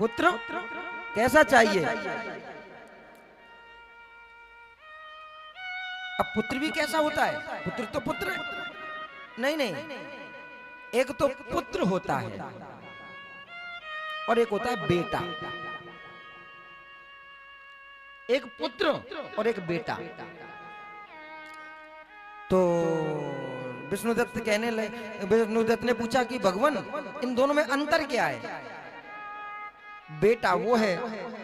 पुत्र कैसा चाहिए? अब पुत्र भी कैसा होता है? पुत्र तो पुत्र नहीं नहीं, एक तो पुत्र होता है और एक होता है बेटा। एक पुत्र और एक बेटा। तो विष्णुदत्त विष्णुदत्त ने पूछा कि भगवान इन दोनों में अंतर क्या है? बेटा वो है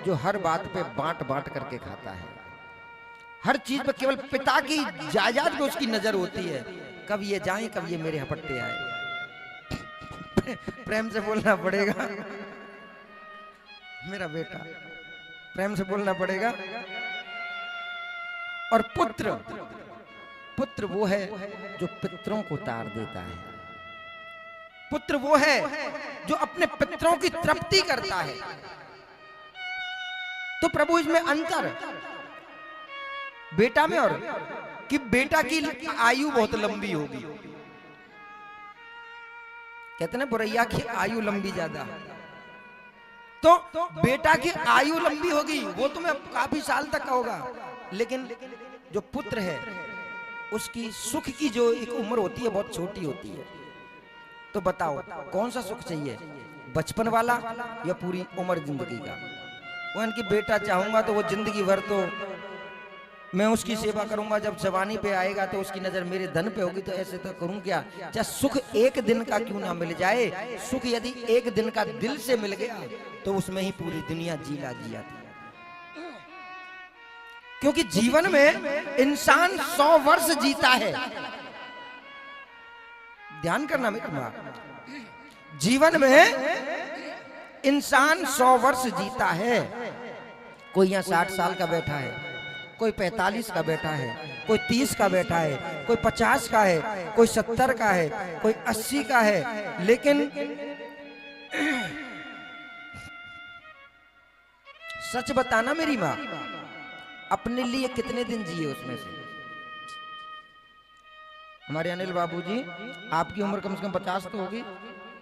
जो हर बात पे बांट बांट करके खाता है, हर चीज पे केवल पिता की जायदाद पे उसकी नजर होती है, कब ये जाए कब ये मेरे हपट्टे आए। प्रेम से बोलना पड़ेगा मेरा बेटा, प्रेम से बोलना पड़ेगा। और पुत्र, पुत्र वो है जो पितरों को तार देता है, पुत्र वो है जो अपने पितरों की तृप्ति करता है। तो प्रभु इसमें अंतर बेटा में और कि बेटा की आयु बहुत लंबी होगी, कहते ना बुरैया की आयु लंबी ज्यादा, तो बेटा की आयु लंबी होगी, वो तुम्हें काफी साल तक का होगा, लेकिन जो पुत्र है उसकी सुख की जो एक उम्र होती है बहुत छोटी होती है। तो बताओ कौन सा सुख चाहिए, बचपन वाला या पूरी उम्र जिंदगी का? वो इनकी बेटा चाहूंगा तो वो जिंदगी भर तो मैं उसकी सेवा करूंगा, जब जवानी पे आएगा तो उसकी नजर मेरे धन पे होगी, तो ऐसे तो करूं क्या? चाहे सुख एक दिन का क्यों ना मिल जाए, सुख यदि एक दिन का दिल से मिल गया तो उसमें ही पूरी दुनिया जीला जिया थी। क्योंकि जीवन में इंसान 100 वर्ष जीता है, ध्यान करना मेरी मां, जीवन में इंसान 100 वर्ष जीता है। कोई यहाँ 60 साल का बैठा है, कोई 45 का बैठा है, कोई 30 का बैठा है, कोई 50 का है, कोई 70 का है, कोई 80 का है, लेकिन सच बताना मेरी मां, अपने लिए कितने दिन जिए उसमें से? हमारे अनिल बाबूजी, आपकी उम्र कम से कम 50 तो होगी,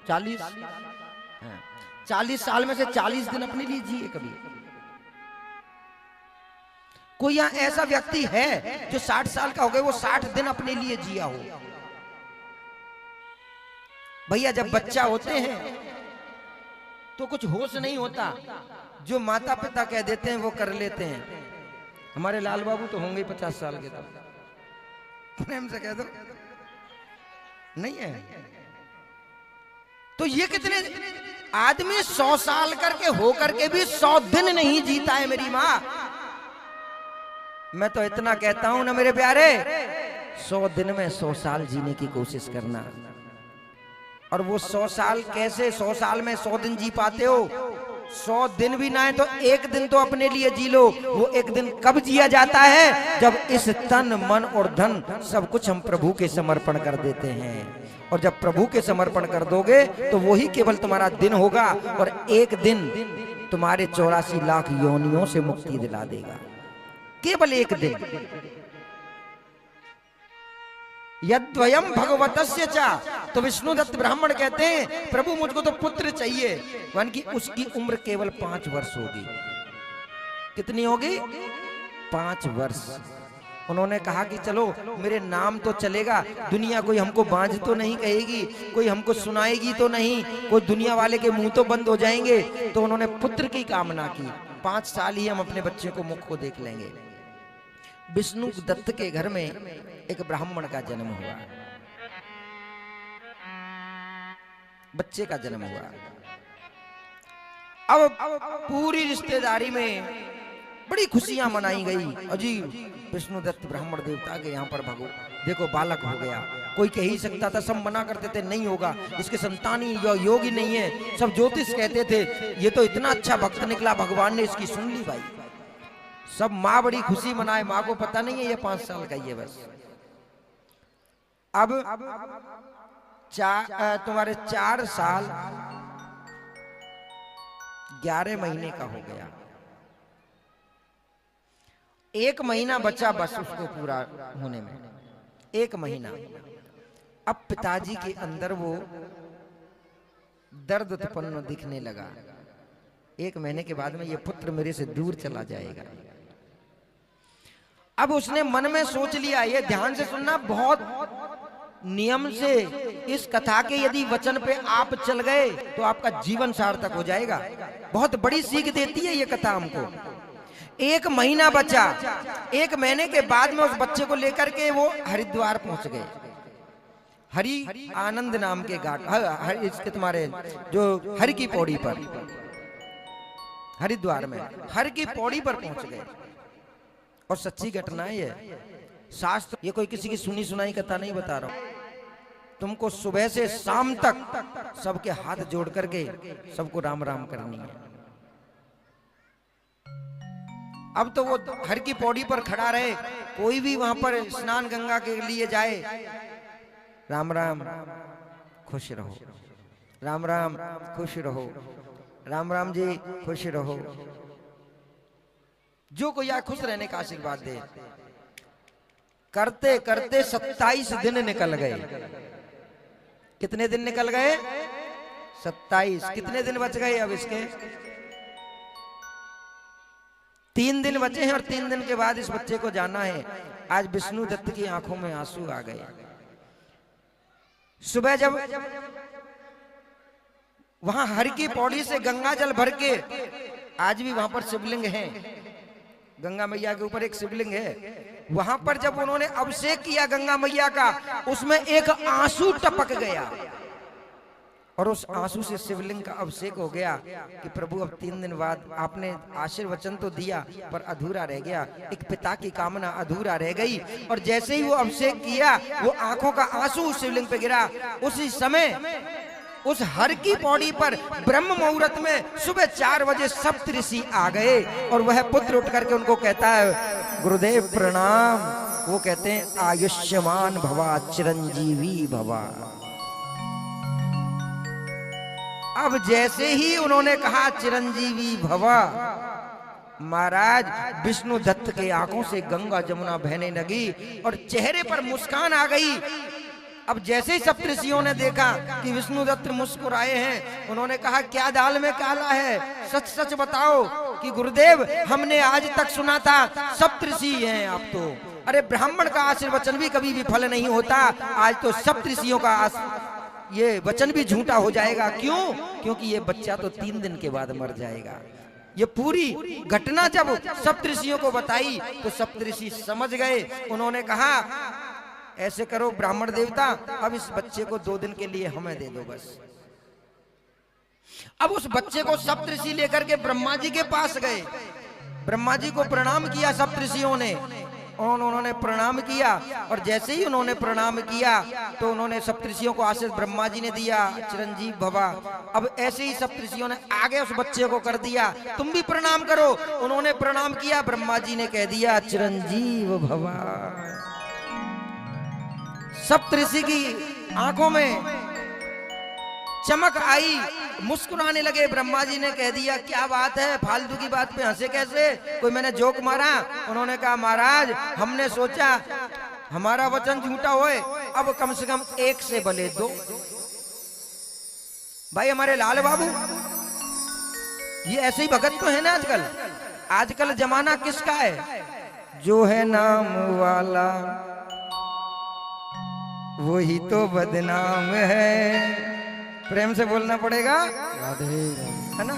40, 40 साल में से 40 दिन अपने लिए जिए कभी? कोई यहां ऐसा व्यक्ति है जो 60 साल का हो गया, वो 60 दिन अपने लिए जिया हो? भैया जब बच्चा होते हैं तो कुछ होश नहीं होता, जो माता पिता कह देते हैं वो कर लेते हैं। हमारे लाल बाबू तो होंगे 50 साल के, तो प्रेम से कह दो नहीं है। तो ये कितने आदमी 100 साल करके हो करके भी 100 दिन नहीं जीता है मेरी माँ। मैं तो इतना कहता हूं ना मेरे प्यारे, 100 दिन में 100 साल जीने की कोशिश करना। और वो 100 साल कैसे, 100 साल में 100 दिन जी पाते हो? 100 दिन भी ना है तो एक दिन तो अपने लिए जी लो। वो एक दिन कब जिया जाता है? जब इस तन मन और धन सब कुछ हम प्रभु के समर्पण कर देते हैं। और जब प्रभु के समर्पण कर दोगे तो वही केवल तुम्हारा दिन होगा, और एक दिन तुम्हारे 84 लाख योनियों से मुक्ति दिला देगा, केवल एक दिन। यद्वयम भगवतस्य चा, तो विष्णुदत्त ब्राह्मण कहते हैं प्रभु मुझको तो पुत्र चाहिए, वन की उसकी उम्र केवल 5 वर्ष होगी। कितनी होगी? 5 वर्ष। उन्होंने कहा कि चलो मेरे नाम तो चलेगा, दुनिया कोई हमको बांझ तो नहीं कहेगी, कोई हमको सुनाएगी तो नहीं, कोई दुनिया वाले के मुंह तो बंद हो जाएंगे। तो उन्होंने पुत्र की कामना की, 5 साल ही हम अपने बच्चे को मुख को देख लेंगे। विष्णु दत्त के घर में एक ब्राह्मण का जन्म हुआ, बच्चे का जन्म हुआ। अब पूरी रिश्तेदारी में बड़ी खुशियां मनाई गई। अजी विष्णुदत्त ब्राह्मण देवता के यहाँ पर भगो देखो बालक हो गया। कोई कह ही सकता था, सब मना करते थे नहीं होगा, इसके संतान ही योग ही नहीं है। सब ज्योतिष कहते थे ये तो इतना अच्छा भक्त निकला, भगवान ने इसकी सुन ली भाई। सब माँ बड़ी खुशी मनाए, माँ को पता नहीं है ये 5 साल का ही है बस। अब तुम्हारे 4 साल 11 महीने का हो गया, 1 महीना बचा बस उसको पूरा होने में, 1 महीना। अब पिताजी के अंदर वो दर्द उत्पन्न दिखने लगा। 1 महीने के बाद में ये पुत्र मेरे से दूर चला जाएगा। अब उसने मन में सोच लिया, ये ध्यान से सुनना, बहुत नियम से इस कथा के यदि वचन पे आप चल गए तो आपका जीवन सार्थक हो जाएगा। बहुत बड़ी सीख देती है ये कथा हमको। 1 महीना बचा, 1 महीने के बाद में उस बच्चे को लेकर के वो हरिद्वार पहुंच गए। हरि आनंद नाम के घाट, इसके तुम्हारे जो हरि की पौड़ी पर, हरिद्वार में हर की पौड़ी पर पहुंच गए। और सच्ची घटना है ये, शास्त्र, ये कोई किसी की सुनी सुनाई कथा नहीं बता रहा हूं। तुमको सुबह से शाम तक सबके हाथ जोड़ करके सबको राम राम करनी है। अब तो वो हर की पौड़ी पर खड़ा रहे, कोई भी वहां पर स्नान गंगा के लिए जाए, राम राम खुश रहो, राम राम खुश रहो, राम राम जी खुश रहो। जो कोई आए खुश रहने का आशीर्वाद दे। करते करते 27 दिन निकल गए। कितने दिन निकल गए? 27। कितने दिन बच गए अब इसके? 3 दिन बचे हैं और 3 दिन के बाद इस बच्चे को जाना है। आज विष्णु दत्त की आंखों में आंसू आ गए। सुबह जब वहां हर की पौड़ी से गंगा जल भर के, आज भी वहां पर शिवलिंग है, गंगा मैया के ऊपर एक शिवलिंग है, वहां पर जब उन्होंने अभिषेक किया गंगा मैया का, उसमें एक आंसू टपक गया और उस आंसू से शिवलिंग का अभिषेक हो गया कि प्रभु अब 3 दिन बाद आपने आशीर्वचन तो दिया पर अधूरा रह गया, एक पिता की कामना अधूरा रह गई। और जैसे ही वो अभिषेक किया, वो आंखों का आंसू उस शिवलिंग पे गिरा। उसी समय उस हर की पौड़ी पर ब्रह्म मुहूर्त में सुबह 4 बजे सप्तऋषि आ गए और वह पुत्र उठ करके उनको कहता है, गुरुदेव प्रणाम। वो कहते हैं, आयुष्मान भवा चिरंजीवी भवा। अब जैसे ही उन्होंने कहा चिरंजीवी भवा, महाराज विष्णु दत्त के आंखों से गंगा जमुना बहने लगी और चेहरे पर मुस्कान आ गई। अब जैसे ही सप्तऋषियों ने देखा कि विष्णु दत्त मुस्कुराए हैं, उन्होंने कहा, क्या दाल में काला है, सच सच बताओ कि गुरुदेव हमने आज तक सुना था सप्तऋषि हैं आप तो, अरे ब्राह्मण का आशीर्वचन भी कभी विफल नहीं होता, आज तो सप्तऋषियों का ये वचन भी झूठा हो जाएगा। क्यों? क्योंकि ये बच्चा तो 3 दिन के बाद मर जाएगा। ये पूरी घटना जब सप्तऋषियों को बताई तो सप्तऋषि समझ गए। उन्होंने कहा, ऐसे करो ब्राह्मण देवता, अब इस बच्चे को 2 दिन के लिए हमें दे दो बस। अब उस बच्चे को सप्तऋषि लेकर के ब्रह्मा जी के पास गए। ब्रह्मा जी को प्रणाम किया सप्तऋषियों ने, उन्होंने प्रणाम किया और जैसे ही उन्होंने प्रणाम किया तो उन्होंने सप्तऋषियों को आशीष ब्रह्मा जी ने दिया, चिरंजीव भवा। अब ऐसे ही सप्तऋषियों ने आगे उस बच्चे को कर दिया, तुम भी प्रणाम करो। उन्होंने प्रणाम किया, ब्रह्मा जी ने कह दिया, चिरंजीव भवा। सप्तऋषि की आंखों में चमक आई, मुस्कुराने लगे। ब्रह्मा जी ने कह दिया, क्या बात है, फालतू की बात पे हंसे कैसे, कोई मैंने जोक मारा? उन्होंने कहा, महाराज हमने सोचा हमारा वचन झूठा होए, अब कम से कम 1 से भले 2। भाई हमारे लाल बाबू ये ऐसे ही भगत तो है ना आजकल। आजकल जमाना किसका है? जो है नाम वाला वही तो बदनाम है। प्रेम से बोलना पड़ेगा, है ना?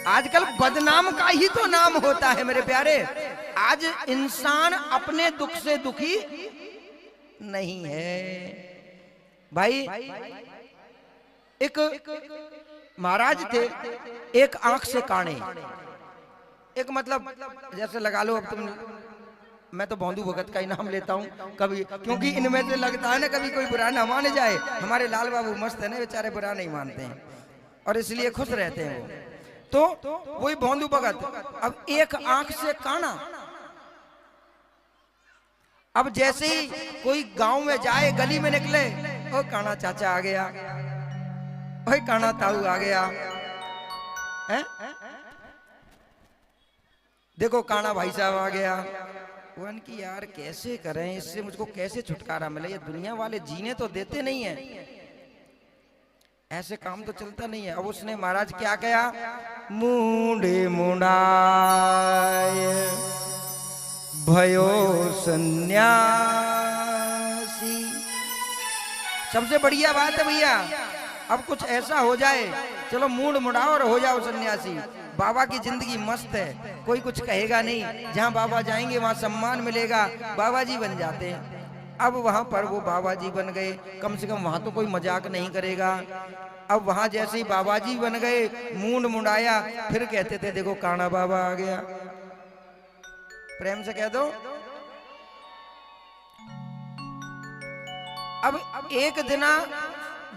आजकल बदनाम का ही तो नाम होता है मेरे प्यारे। आज इंसान अपने दुख से दुखी नहीं है। भाई एक महाराज थे, एक आंख से काणे, एक मतलब जैसे लगा लो, अब तुम, मैं तो भोंदू भगत का ही नाम लेता हूँ कभी, क्योंकि इनमें से लगता है ना कभी कोई बुरा ना मान जाए। हमारे लाल बाबू मस्त है ना, बेचारे बुरा नहीं मानते हैं और इसलिए खुश रहते हैं वो। तो वही भोंदू भगत, अब एक आंख से काना। अब जैसे ही कोई गांव में जाए, गली में निकले, ओ काना चाचा आ गया, ओए काना ताऊ आ गया, है? देखो काना भाई साहब आ गया। वन की यार कैसे करें, इससे मुझको कैसे छुटकारा मिले, ये दुनिया वाले जीने तो देते नहीं है, ऐसे काम तो चलता नहीं है। अब उसने महाराज क्या किया, मूंडे मुंडाय भयो सन्यासी। सबसे बढ़िया बात है भैया, अब कुछ ऐसा हो जाए, चलो मूड मुड़ाओ और हो जाओ सन्यासी। बाबा की जिंदगी मस्त है, कोई कुछ कहेगा नहीं, जहाँ बाबा जाएंगे वहाँ सम्मान मिलेगा, बाबा जी बन जाते हैं। अब वहां पर वो बाबा जी बन गए, कम से कम वहां तो कोई मजाक नहीं करेगा। अब वहां जैसे ही बाबा जी बन गए, मूंड मुंडाया, फिर कहते थे देखो काना बाबा आ गया। प्रेम से कह दो। अब एक दिन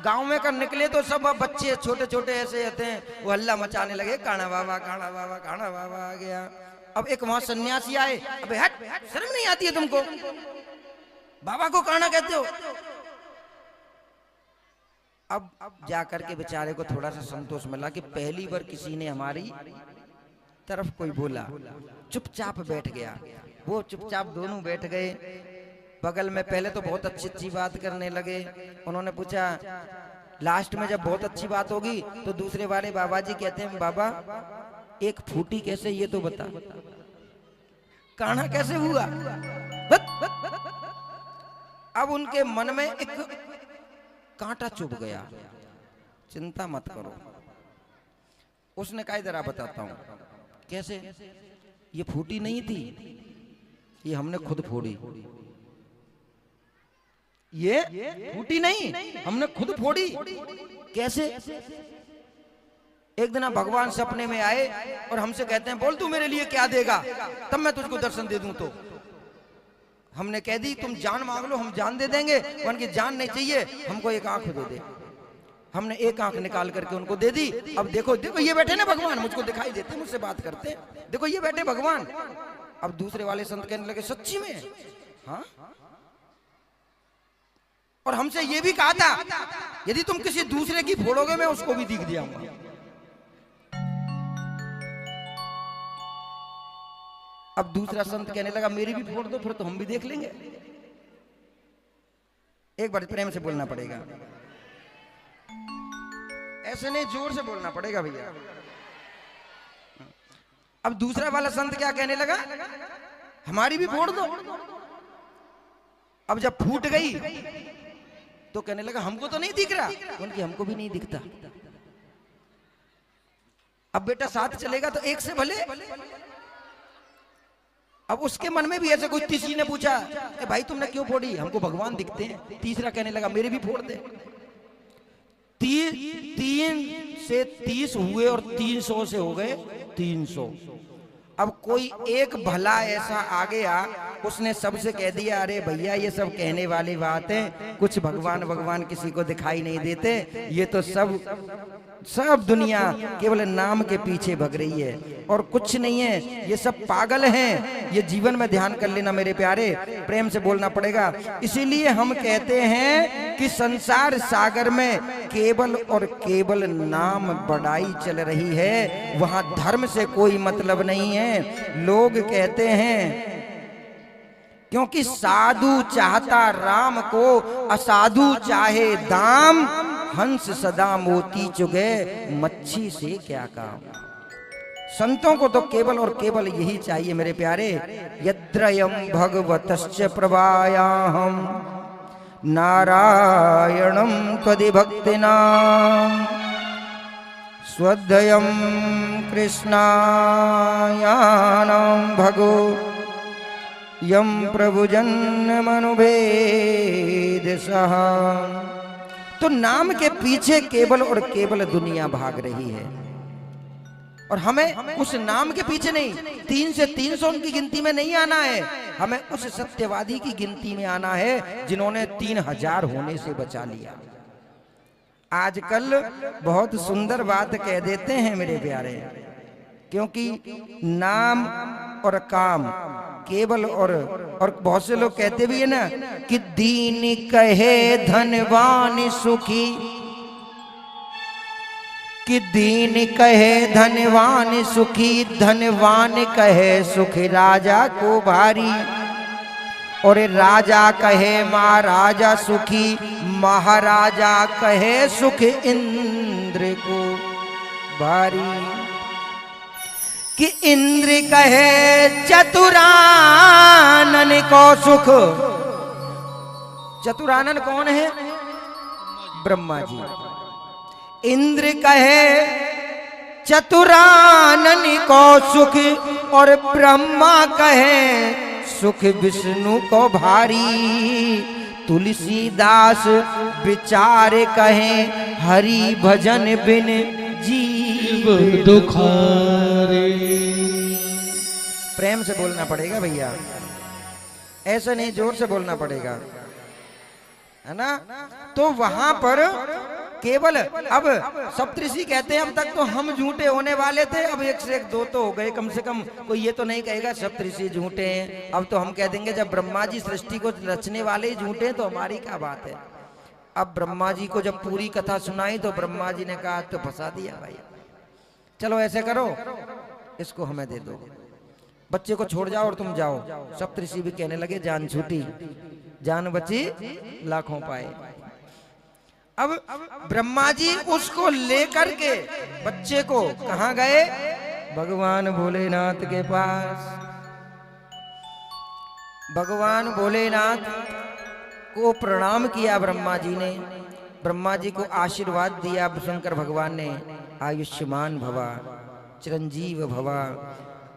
गांव में कर निकले तो सब बच्चे छोटे छोटे ऐसे रहते हैं, वो हल्ला मचाने लगे, काना बाबा काना बाबा काना बाबा आ गया। अब एक वहां सन्यासी आए, अबे हट, शर्म नहीं आती है तुमको, बाबा को काना कहते हो। अब जाकर के बेचारे को थोड़ा सा संतोष मिला कि पहली बार किसी ने हमारी तरफ कोई बोला। चुपचाप बैठ गया, वो चुपचाप दोनों बैठ गए बगल में। पहले तो बहुत अच्छी अच्छी बात करने लगे। उन्होंने पूछा, लास्ट में जब बहुत अच्छी बात होगी तो दूसरे वाले बाबा जी कहते हैं, बाबा एक फूटी कैसे ये तो बता, काना कैसे हुआ। अब उनके मन में एक कांटा चुभ गया। चिंता मत करो, उसने कहा इधर आ बताता हूं कैसे। ये फूटी नहीं थी, ये हमने खुद फोड़ी। ये फूटी नहीं, हमने खुद फोड़ी। कैसे? एक दिन भगवान सपने में आए और हमसे कहते हैं, बोल तू मेरे लिए क्या देगा, तब मैं तुझको दर्शन दे दूं। तो हमने कह दी तुम जान मांग लो, हम जान दे देंगे। उनकी जान नहीं चाहिए, हमको एक आंख दे दे। हमने एक आंख निकाल करके उनको दे दी। अब देखो देखो ये बैठे ना भगवान, मुझको दिखाई देते, मुझसे बात करते, देखो ये बैठे भगवान। अब दूसरे वाले संत कहने लगे, सच्ची में? हाँ। और हमसे ये भी कहा था, यदि तुम किसी दूसरे की फोड़ोगे मैं उसको भी दिख दियाऊंगा। अब दूसरा संत कहने लगा, मेरी भी फोड़ दो, फिर तो हम भी देख लेंगे। एक बार प्रेम से बोलना पड़ेगा, ऐसे नहीं, जोर से बोलना पड़ेगा भैया। अब दूसरा वाला संत क्या कहने लगा, हमारी भी फोड़ दो। अब जब फूट गई तो कहने लगा, हमको तो नहीं दिख रहा। उनकी हमको भी नहीं दिखता। अब बेटा साथ चलेगा तो एक से भले। अब उसके मन में भी ऐसे कोई किसी ने पूछा, भाई तुमने क्यों फोड़ी, हमको भगवान दिखते हैं। तीसरा कहने लगा, मेरे भी फोड़ दे। 3 से 30 हुए और 300 से हो गए 300। अब कोई एक भला ऐसा आ गया, उसने सबसे कह दिया, अरे भैया ये सब कहने वाली बात है, कुछ भगवान भगवान किसी को दिखाई नहीं देते, ये तो सब दुनिया केवल नाम के पीछे भग रही है और कुछ नहीं है, ये सब पागल हैं। ये जीवन में ध्यान कर लेना मेरे प्यारे, प्रेम से बोलना पड़ेगा। इसीलिए हम कहते हैं कि संसार सागर में केवल और केवल नाम बढ़ाई चल रही है, वहां धर्म से कोई मतलब नहीं है। लोग कहते हैं क्योंकि साधु चाहता राम को, असाधु चाहे दाम, हंस सदा मोती चुगे, मच्छी से क्या काम। संतों को तो केवल और केवल यही चाहिए मेरे प्यारे, यद्रयम भगवतश्च प्रभायाहम नारायणम त्वदिभक्तिना स्वद्वयम कृष्णायानं भगो यम प्रभुजन्मनुभेद सह। तो नाम के पीछे केवल और केवल दुनिया भाग रही है और हमें उस नाम के पीछे नहीं, 3 से 300 की गिनती में नहीं आना है, हमें उस सत्यवादी की गिनती में आना है जिन्होंने 3000 होने से बचा लिया। आजकल बहुत सुंदर बात कह देते हैं मेरे प्यारे, क्योंकि नाम और काम केवल और बहुत से लोग कहते भी है ना कि दीन कहे धनवान सुखी, कि दीन कहे धनवान सुखी, धनवान कहे सुख राजा को भारी, और राजा कहे महाराजा सुखी, महाराजा कहे सुख इंद्र को भारी। कि इंद्र कहे चतुरानन को सुख। चतुरानन कौन है? ब्रह्मा जी। इंद्र कहे चतुरानन को सुख और ब्रह्मा कहे सुख विष्णु को भारी। तुलसीदास विचार कहे हरि भजन बिन जीव दुखारे। प्रेम से बोलना पड़ेगा भैया, ऐसा नहीं जोर से बोलना पड़ेगा, है ना। तो वहां पर केवल अब सप्तऋषि कहते हैं अब तक तो हम झूठे होने वाले थे, अब एक से एक दो तो हो गए कम से कम। कोई ये तो नहीं कहेगा सप्तऋषि झूठे हैं। अब तो हम कह देंगे जब ब्रह्मा जी सृष्टि को रचने वाले ही झूठे हैं तो हमारी क्या बात है। अब ब्रह्मा जी को जब पूरी कथा सुनाई तो ब्रह्मा जी ने कहा तो फंसा दिया भाई, चलो ऐसे करो इसको हमें दे दो, बच्चे को छोड़ जाओ और तुम जाओ। सप्तऋषि भी कहने लगे जान छूटी जान बची लाखों पाए। अब ब्रह्मा जी उसको लेकर के बच्चे को कहां गए? भगवान भोलेनाथ के पास। भगवान भोलेनाथ को प्रणाम किया ब्रह्मा जी ने, ब्रह्मा जी को आशीर्वाद दिया शंकर भगवान ने, आयुष्मान भवा चिरंजीव भवा।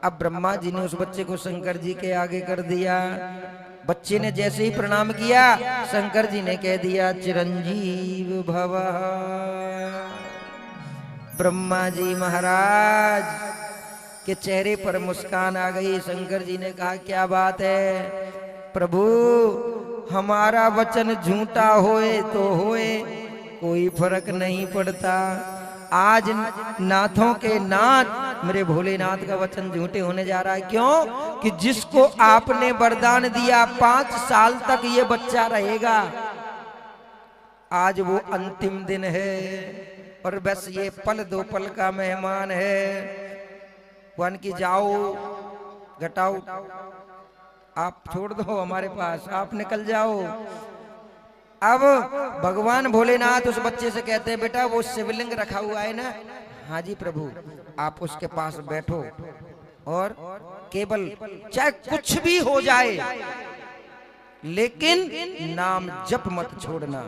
अब ब्रह्मा जी ने उस बच्चे को शंकर जी के आगे कर दिया। बच्चे ने जैसे ही प्रणाम किया शंकर जी ने कह दिया चिरंजीव भव। ब्रह्मा जी महाराज के चेहरे पर मुस्कान आ गई। शंकर जी ने कहा क्या बात है प्रभु, हमारा वचन झूठा होए तो होए कोई फर्क नहीं पड़ता। आज नाथों के नाथ मेरे भोलेनाथ का वचन झूठे होने जा रहा है। क्यों? कि जिसको आपने वरदान दिया 5 साल तक ये बच्चा रहेगा, आज वो अंतिम दिन है और बस ये पल 2 पल का मेहमान है। वन की जाओ घटाओ आप छोड़ दो हमारे पास, आप निकल जाओ। अब भगवान भोलेनाथ उस बच्चे से कहते हैं बेटा वो शिवलिंग रखा हुआ है ना? हाँ जी प्रभु। आप उसके पास बैठो और केवल चाहे कुछ भी हो जाए लेकिन नाम जप मत छोड़ना।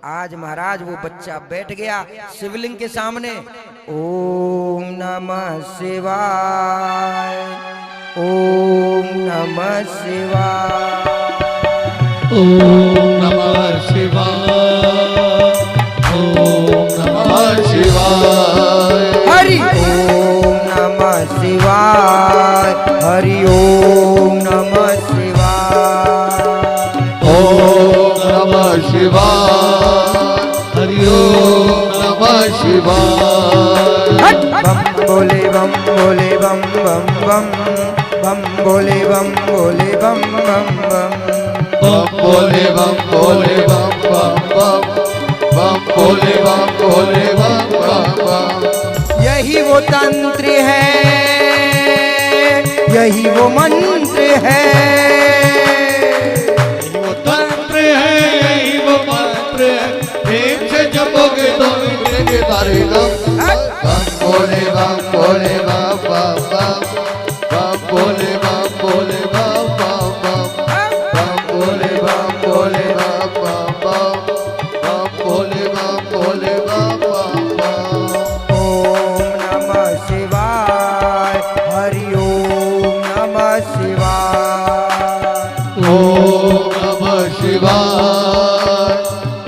आज महाराज वो बच्चा बैठ गया शिवलिंग के सामने। ओम नमः शिवाय, ओम नमः शिवाय, ओम नमः शिवाय, ओम नमः शिवाय, हरि ओम नमः शिवाय, हरि ओम नमः शिवाय, ओम नमः शिवाय, हरि ओम नमः शिवाय। बम बोले बम बोले बम बम बम, बम बोले बम बोले बम बम बम, बम बोले बम बोले बम बम बम, बम बोले बम बोले बम बम बम। यही वो तंत्र है, यही वो मंत्र है, यही वो तंत्र है, यही वो मंत्र है। प्रेम से जपोगे तो मिलेंगे तारे दम। बम बोले बम बोले बम बम बम, बम बोले बम बोले बम बम बम, बम बोले बम बोले बम बम बम, बम बोले बम बोले बम बम बम। ओम नमः शिवाय, हरि ओम नमः शिवाय, ओम नमः शिवाय,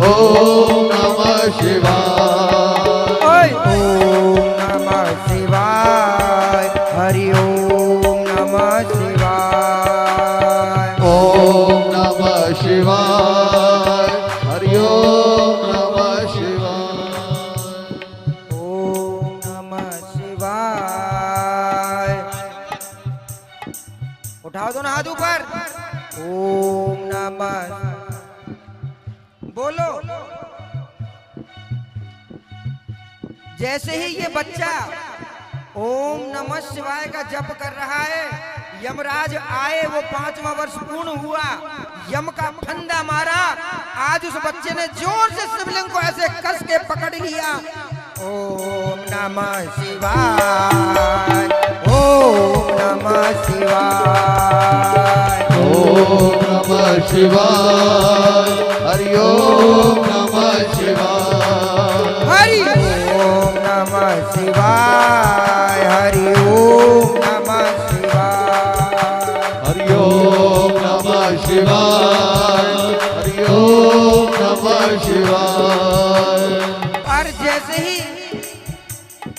ओम नमः शिवाय, ओम नमः शिवाय, हरि ओम नमः शिवाय, ओम नमः शिवाय, हरि ओम नमः शिवाय, ओम नमः शिवाय। उठाओ दोनों हाथ ऊपर। ओम नमः, बोलो। जैसे ही ये बच्चा ओम नमः शिवाय का जप कर रहा है, यमराज आए, वो 5वां वर्ष पूर्ण हुआ, यम का फंदा मारा। आज उस बच्चे ने जोर से शिवलिंग को ऐसे कस के पकड़ लिया। ओम नमः शिवाय, ओम नमः शिवाय, हरि ओम नमः शिवाय, हरि ओम नमः शिवाय, हरि ओम नमः शिवाय, हरि ओम नमः शिवाय, हरि ओम नमः शिवाय। और जैसे ही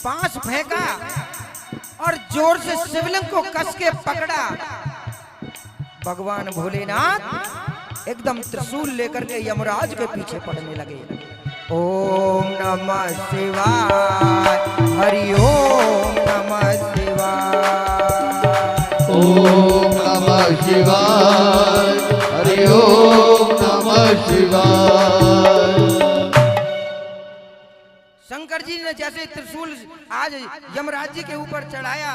पांच फेंका और जोर से शिवलिंग को कस के पकड़ा, भगवान भोलेनाथ एकदम त्रिशूल लेकर के यमराज के पीछे पड़ने लगे। ओम नमः शिवाय, हरि ओम नमः शिवाय, ओम नमः शिवाय, हरि ओम नमः शिवाय। शंकर जी ने जैसे त्रिशूल आज यमराज जी के ऊपर चढ़ाया,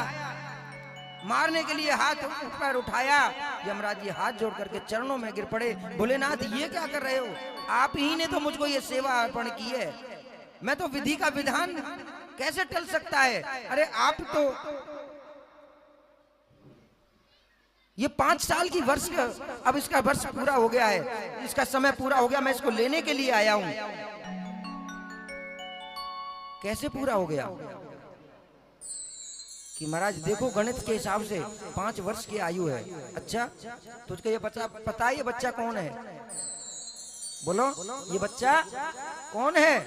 मारने के लिए हाथ ऊपर उठाया, यमराज जी हाथ जोड़ करके चरणों में गिर पड़े। भोलेनाथ ये क्या कर रहे हो? आप ही ने तो मुझको ये सेवा अर्पण की है, मैं तो विधि का विधान कैसे टल सकता है? अरे आप तो ये 5 साल की वर्ष का, अब इसका वर्ष पूरा हो गया है, इसका समय पूरा हो गया, मैं इसको लेने के लिए आया हूं। कैसे पूरा हो गया? कि महाराज देखो गणित के हिसाब से 5 वर्ष की आयु है। अच्छा, तुझको ये बच्चा पता है ये बच्चा कौन है? बोलो, ये बच्चा कौन है?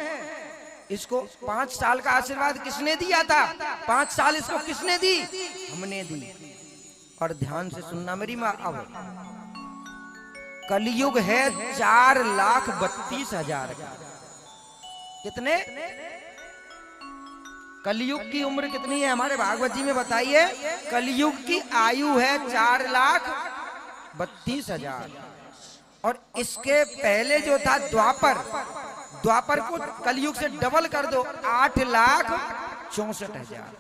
इसको 5 साल का आशीर्वाद किसने दिया था? 5 साल इसको किसने दी? हमने दी। और ध्यान से सुनना मेरी माँ, अब कलयुग है 4,32,000 का। कितने? कलयुग की उम्र कितनी है? हमारे भागवत जी में बताइए, कलयुग की आयु है 4,32,000। और इसके पहले जो था द्वापर, द्वापर को कलयुग से डबल कर दो, 8,64,000।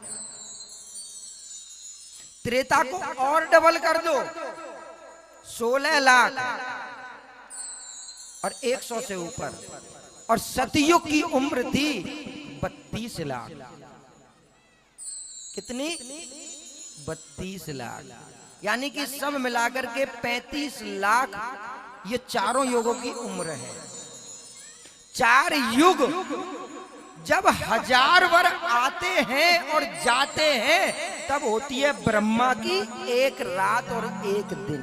त्रेता को और डबल कर दो, 16 लाख और 100 से ऊपर। और सतयुग की उम्र थी 32 लाख। कितनी? 32 लाख। यानी कि सब मिलाकर के 35 लाख ये चारों युगों की उम्र है। 4 युग जब 1000 वर्ष आते हैं और जाते हैं, तब होती है ब्रह्मा की 1 रात और 1 दिन।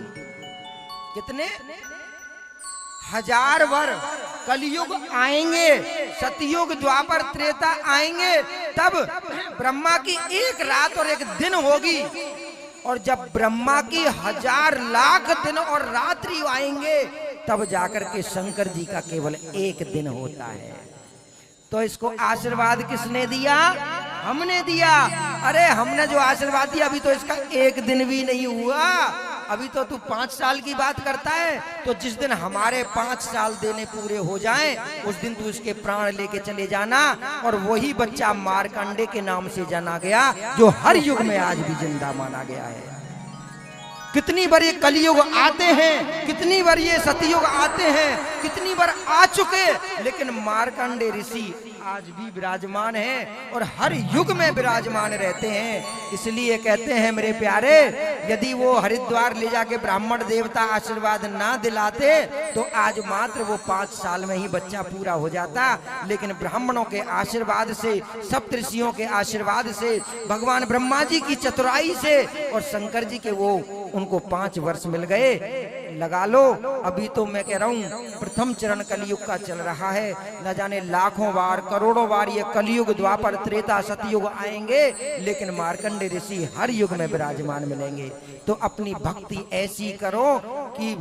कितने? 1000 वर्ष कलयुग आएंगे, सतयुग द्वापर त्रेता आएंगे, तब ब्रह्मा की 1 रात और 1 दिन होगी। और जब ब्रह्मा की 1000 लाख दिन और रात्रि आएंगे, तब जाकर के शंकर जी का केवल 1 दिन होता है। तो इसको आशीर्वाद किसने दिया? हमने दिया। अरे हमने जो आशीर्वाद दिया, अभी तो इसका 1 दिन भी नहीं हुआ। अभी तो तू 5 साल की बात करता है। तो जिस दिन हमारे 5 साल देने पूरे हो जाएं, उस दिन तू इसके प्राण लेके चले जाना। और वही बच्चा मार्कंडे के नाम से जाना गया, जो हर युग में आज भी जिंदा माना गया है। कितनी बार ये कलयुग आते हैं, कितनी बार ये सतयुग आते हैं, कितनी बार आ चुके, लेकिन मार्कंडे ऋषि आज भी विराजमान हैं और हर युग में विराजमान रहते हैं। इसलिए कहते हैं मेरे प्यारे, यदि वो हरिद्वार ले जाके ब्राह्मण देवता आशीर्वाद ना दिलाते, तो आज मात्र वो 5 साल में ही बच्चा पूरा हो जाता। लेकिन ब्राह्मणों के आशीर्वाद से, सप्तऋषियों के आशीर्वाद से, भगवान ब्रह्मा जी की चतुराई से और शंकर जी के वो उनको 5 वर्ष मिल गए। लगा लो, अभी तो मैं कह रहा हूँ प्रथम चरण कलयुग का चल रहा है। न जाने लाखों बार, करोड़ों बार ये कलयुग, द्वापर, त्रेता, सतयुग आएंगे, लेकिन मार्कंडे ऋषि हर युग में विराजमान मिलेंगे। तो अपनी भक्ति ऐसी करो कि